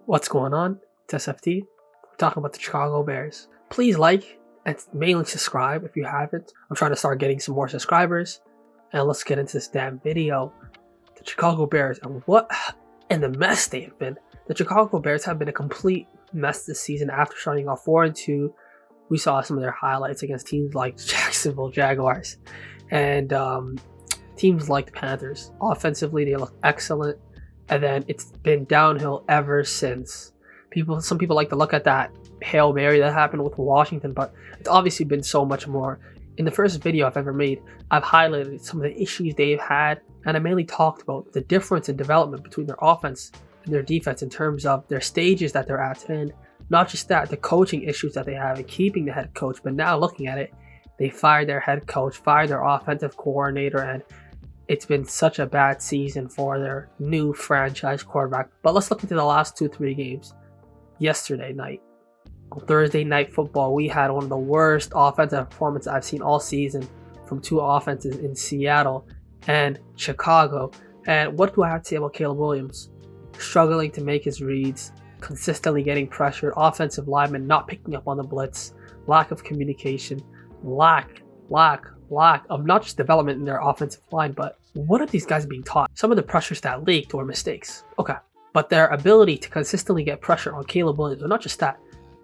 What's going on? It's SFT. We're talking about the Chicago Bears. Please like and mainly subscribe if you haven't. I'm trying to start getting some more subscribers. And let's get into this damn video. The Chicago Bears and the mess they've been. The Chicago Bears have been a complete mess this season after starting off 4-2. We saw some of their highlights against teams like Jacksonville Jaguars and teams like the Panthers. Offensively, they look excellent. And then it's been downhill ever since. Some people like to look at that Hail Mary that happened with Washington, but it's obviously been so much more. In the first video I've ever made, I've highlighted some of the issues they've had, and I mainly talked about the difference in development between their offense and their defense in terms of their stages that they're at, and not just that, the coaching issues that they have in keeping the head coach. But now looking at it, they fired their head coach, fired their offensive coordinator, and it's been such a bad season for their new franchise quarterback. But let's look into the last 2-3 games. Yesterday night, on Thursday Night Football, we had one of the worst offensive performances I've seen all season from two offenses in Seattle and Chicago. And what do I have to say about Caleb Williams? Struggling to make his reads, consistently getting pressured, offensive linemen not picking up on the blitz, lack of communication, lack of not just development in their offensive line, but what are these guys being taught? Some of the pressures that leaked were mistakes. Okay. But their ability to consistently get pressure on Caleb Williams, or not just that,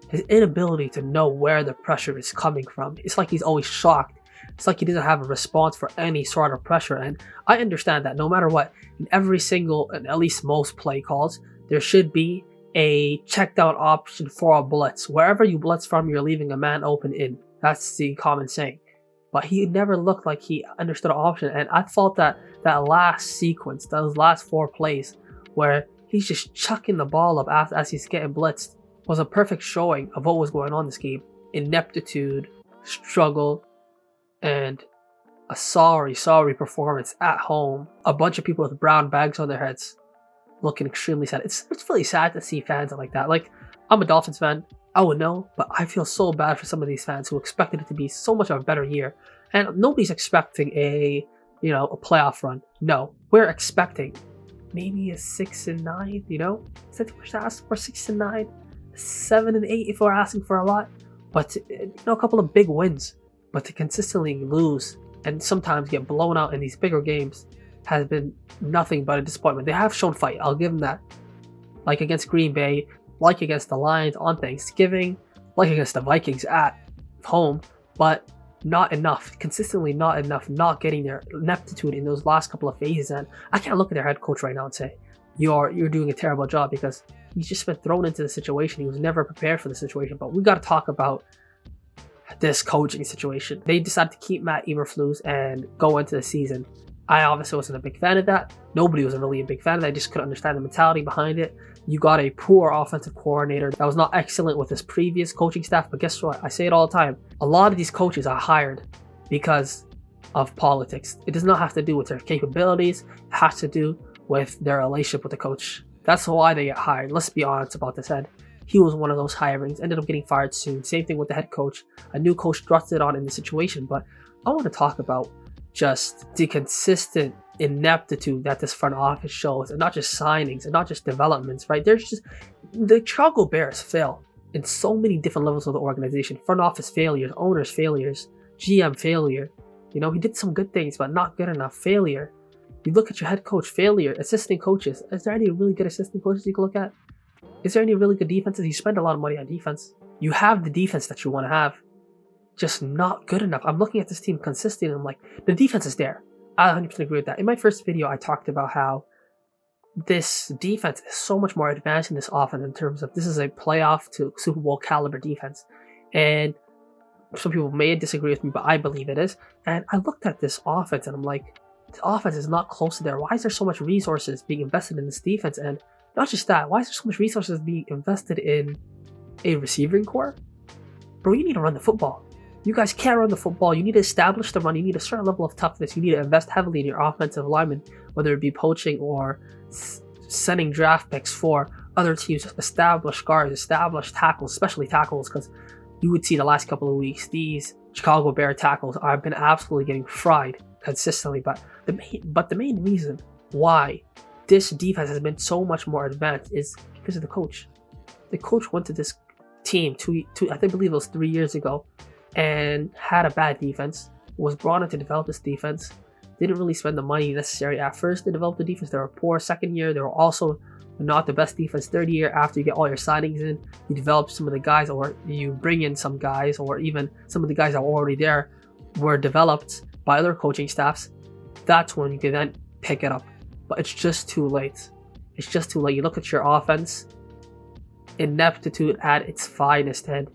his inability to know where the pressure is coming from. It's like he's always shocked. It's like he doesn't have a response for any sort of pressure. And I understand that no matter what, in every single, and at least most play calls, there should be a checked out option for a blitz. Wherever you blitz from, you're leaving a man open in. That's the common saying. But he never looked like he understood an option. And I thought that last sequence, those last 4 plays, where he's just chucking the ball up as he's getting blitzed, was a perfect showing of what was going on in this game. Ineptitude, struggle, and a sorry performance at home. A bunch of people with brown bags on their heads looking extremely sad. It's really sad to see fans like that. Like, I'm a Dolphins fan. I would know, but I feel so bad for some of these fans who expected it to be so much of a better year. And nobody's expecting a playoff run. No, we're expecting maybe a 6-9, Is that too much to ask for? 6-9, 7-8 if we're asking for a lot. But a couple of big wins. But to consistently lose and sometimes get blown out in these bigger games has been nothing but a disappointment. They have shown fight, I'll give them that. Like against Green Bay, like against the Lions on Thanksgiving, like against the Vikings at home, but not enough. Consistently not enough, not getting their ineptitude in those last couple of phases. And I can't look at their head coach right now and say, you're doing a terrible job, because he's just been thrown into the situation. He was never prepared for the situation. But we got to talk about this coaching situation. They decided to keep Matt Eberflus and go into the season. I obviously wasn't a big fan of that. Nobody was really a big fan of that. I just couldn't understand the mentality behind it. You got a poor offensive coordinator that was not excellent with his previous coaching staff. But guess what? I say it all the time. A lot of these coaches are hired because of politics. It does not have to do with their capabilities. It has to do with their relationship with the coach. That's why they get hired. Let's be honest about this, Ed. He was one of those hirings, ended up getting fired soon. Same thing with the head coach. A new coach trusted on in the situation. But I want to talk about just the consistent ineptitude that this front office shows, and not just signings and not just developments, right? The Chicago Bears fail in so many different levels of the organization. Front office failures, owners failures, GM failure. He did some good things, but not good enough. Failure. You look at your head coach, failure. Assistant coaches. Is there any really good assistant coaches you can look at? Is there any really good defenses? You spend a lot of money on defense. You have the defense that you want to have. Just not good enough. I'm looking at this team consistently and I'm like, the defense is there. I 100% agree with that. In my first video, I talked about how this defense is so much more advanced in this offense in terms of this is a playoff to Super Bowl caliber defense. And some people may disagree with me, but I believe it is. And I looked at this offense and I'm like, this offense is not close to there. Why is there so much resources being invested in this defense? And not just that, why is there so much resources being invested in a receiving core? Bro, you need to run the football. You guys can't run the football. You need to establish the run. You need a certain level of toughness. You need to invest heavily in your offensive linemen, whether it be poaching or sending draft picks for other teams, established guards, established tackles, especially tackles, because you would see the last couple of weeks, these Chicago Bear tackles have been absolutely getting fried consistently. But the main reason why this defense has been so much more advanced is Because of the coach. The coach went to this team I believe it was 3 years ago, and had a bad defense. Was brought in to develop this defense. Didn't really spend the money necessary at first to develop the defense. They were poor second year. They were also not the best defense third year. After you get all your signings in, you develop some of the guys, or you bring in some guys, or even some of the guys that were already there were developed by other coaching staffs. That's when you can then pick it up. But it's just too late. It's just too late. You look at your offense, ineptitude at its finest, and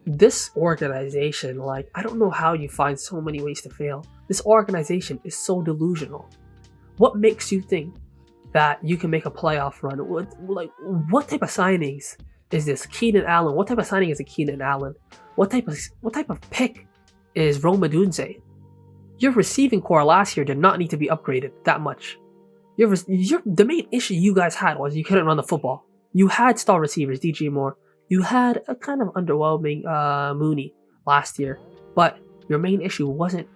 this organization, like, I don't know how you find so many ways to fail. This organization is so delusional. What makes you think that you can make a playoff run? What type of signings is this? Keenan Allen. What type of signing is a Keenan Allen? What type of pick is Rome Odunze? Your receiving core last year did not need to be upgraded that much. The main issue you guys had was you couldn't run the football. You had star receivers, DJ Moore. You had a kind of underwhelming Mooney last year, but your main issue wasn't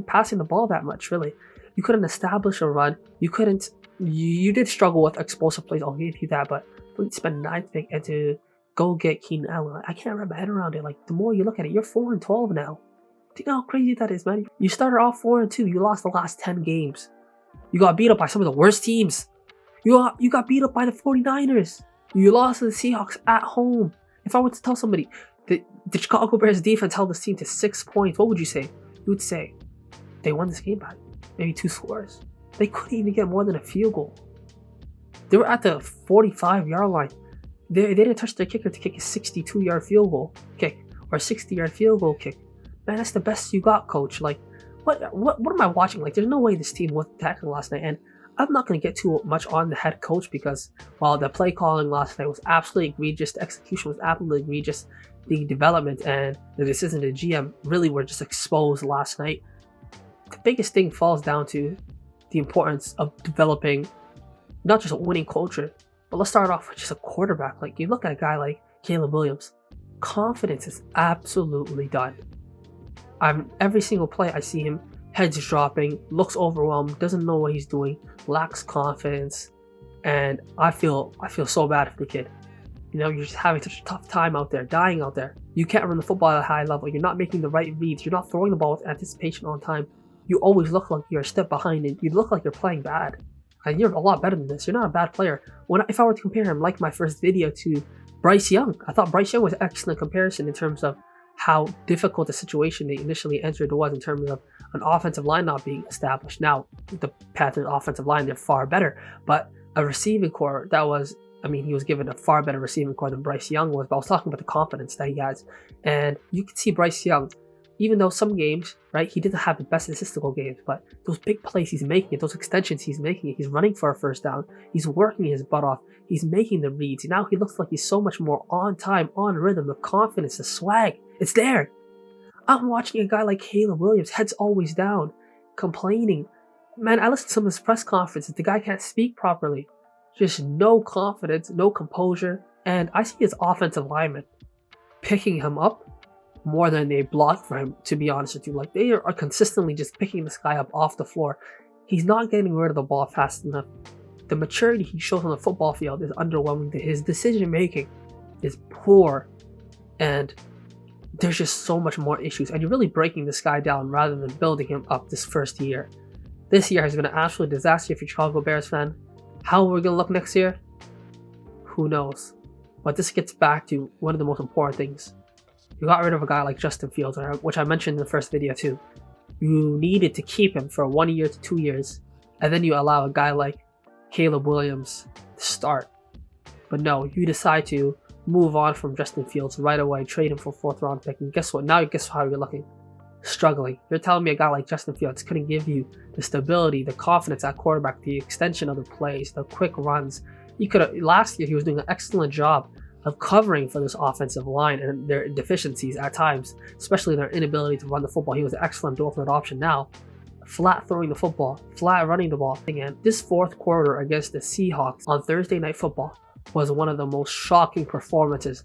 passing the ball that much, really. You couldn't establish a run. You did struggle with explosive plays, I'll give you that, but you spend 9th pick and to go get Keenan Allen. I can't wrap my head around it. Like, the more you look at it, you're 4-12 now. Do you know how crazy that is, man? You started off 4-2. You lost the last 10 games. You got beat up by some of the worst teams. You got beat up by the 49ers. You lost to the Seahawks at home. If I were to tell somebody the Chicago Bears defense held this team to 6 points, what would you say? You would say they won this game by maybe 2 scores. They couldn't even get more than a field goal. They were at the 45-yard line. They didn't touch their kicker to kick a 62-yard field goal kick or a 60-yard field goal kick. Man, that's the best you got, coach. Like, what am I watching? Like, there's no way this team was tackling last night. And I'm not going to get too much on the head coach because while the play calling last night was absolutely egregious, the execution was absolutely egregious, the development and the decision of the GM really were just exposed last night. The biggest thing falls down to the importance of developing not just a winning culture, but let's start off with just a quarterback. Like, you look at a guy like Caleb Williams, confidence is absolutely done. Every single play I see him, heads dropping, looks overwhelmed, doesn't know what he's doing, lacks confidence, and I feel so bad for the kid. You know, you're just having such a tough time out there, dying out there. You can't run the football at a high level. You're not making the right reads. You're not throwing the ball with anticipation on time. You always look like you're a step behind it. You look like you're playing bad. And you're a lot better than this. You're not a bad player. If I were to compare him, like my first video, to Bryce Young, I thought Bryce Young was an excellent comparison in terms of how difficult the situation they initially entered was in terms of an offensive line not being established. Now, the Panthers' offensive line, they're far better, but a receiving core that was, he was given a far better receiving core than Bryce Young was, but I was talking about the confidence that he has. And you can see Bryce Young, even though some games, right, he didn't have the best statistical games, but those big plays he's making, those extensions he's making, he's running for a first down, he's working his butt off, he's making the reads. Now he looks like he's so much more on time, on rhythm, the confidence, the swag, it's there. I'm watching a guy like Caleb Williams, head's always down, complaining. Man, I listened to some of his press conferences, the guy can't speak properly. Just no confidence, no composure, and I see his offensive linemen picking him up more than they block for him, to be honest with you. Like, they are consistently just picking this guy up off the floor. He's not getting rid of the ball fast enough. The maturity he shows on the football field is underwhelming. His decision making is poor, and there's just so much more issues. And you're really breaking this guy down rather than building him up this first year. This year has been an absolute disaster if you're a Chicago Bears fan. How we're going to look next year? Who knows? But this gets back to one of the most important things. You got rid of a guy like Justin Fields, which I mentioned in the first video too. You needed to keep him for 1 year to 2 years, and then you allow a guy like Caleb Williams to start. But no, you decide to move on from Justin Fields right away, trade him for a 4th round pick, and guess what? Now guess how you're looking? Struggling. You're telling me a guy like Justin Fields couldn't give you the stability, the confidence at quarterback, the extension of the plays, the quick runs. Last year he was doing an excellent job of covering for this offensive line and their deficiencies at times, especially their inability to run the football. He was an excellent dual-threat option. Now, flat throwing the football, flat running the ball. Again, this 4th quarter against the Seahawks on Thursday Night Football was one of the most shocking performances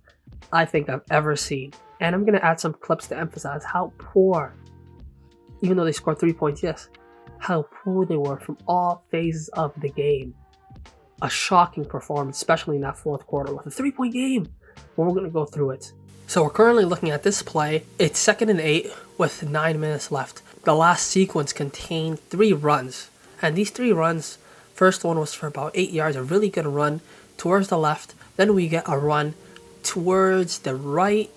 I think I've ever seen. And I'm going to add some clips to emphasize how poor, even though they scored 3 points, yes, how poor they were from all phases of the game. a shocking performance, especially in that fourth quarter with a 3-point game. Well, we're going to go through it. So we're currently looking at this play. It's 2nd and 8 with 9 minutes left. The last sequence contained 3 runs. And these 3 runs, first one was for about 8 yards, a really good run towards the left. Then we get a run towards the right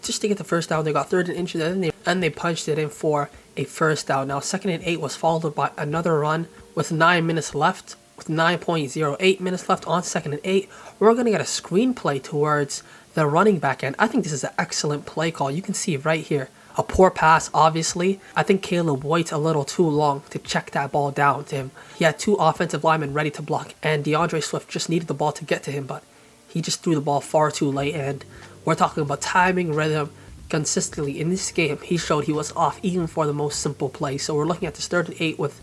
just to get the first down. They got 3rd and inches, and they punched it in for a first down. Now 2nd and 8 was followed by another run with 9 minutes left. With 9.08 minutes left on 2nd and 8, we're going to get a screenplay towards the running back end. I think this is an excellent play call. You can see right here, a poor pass, obviously. I think Caleb waits a little too long to check that ball down to him. He had 2 offensive linemen ready to block, and DeAndre Swift just needed the ball to get to him, but he just threw the ball far too late, and we're talking about timing, rhythm, consistently. In this game, he showed he was off even for the most simple play. So we're looking at this 3rd and 8 with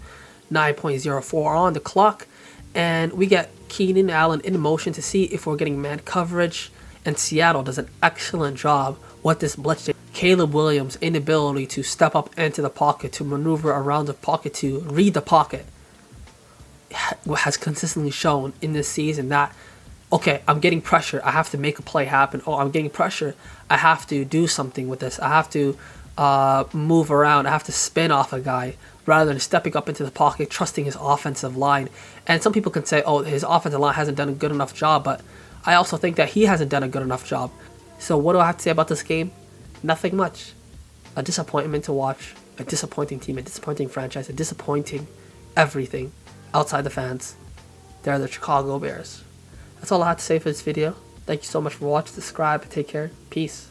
9.04 on the clock, and we get Keenan Allen in motion to see if we're getting man coverage, and Seattle does an excellent job with this blitz. Caleb Williams' inability to step up into the pocket, to maneuver around the pocket, to read the pocket, has consistently shown in this season that, okay, I'm getting pressure, I have to make a play happen. Oh, I'm getting pressure, I have to do something with this. I have to move around, I have to spin off a guy, rather than stepping up into the pocket, trusting his offensive line. And some people can say, oh, his offensive line hasn't done a good enough job, but I also think that he hasn't done a good enough job. So what do I have to say about this game? Nothing much. A disappointment to watch, a disappointing team, a disappointing franchise, a disappointing everything outside the fans. They're the Chicago Bears. That's all I have to say for this video. Thank you so much for watching. Subscribe. Take care. Peace.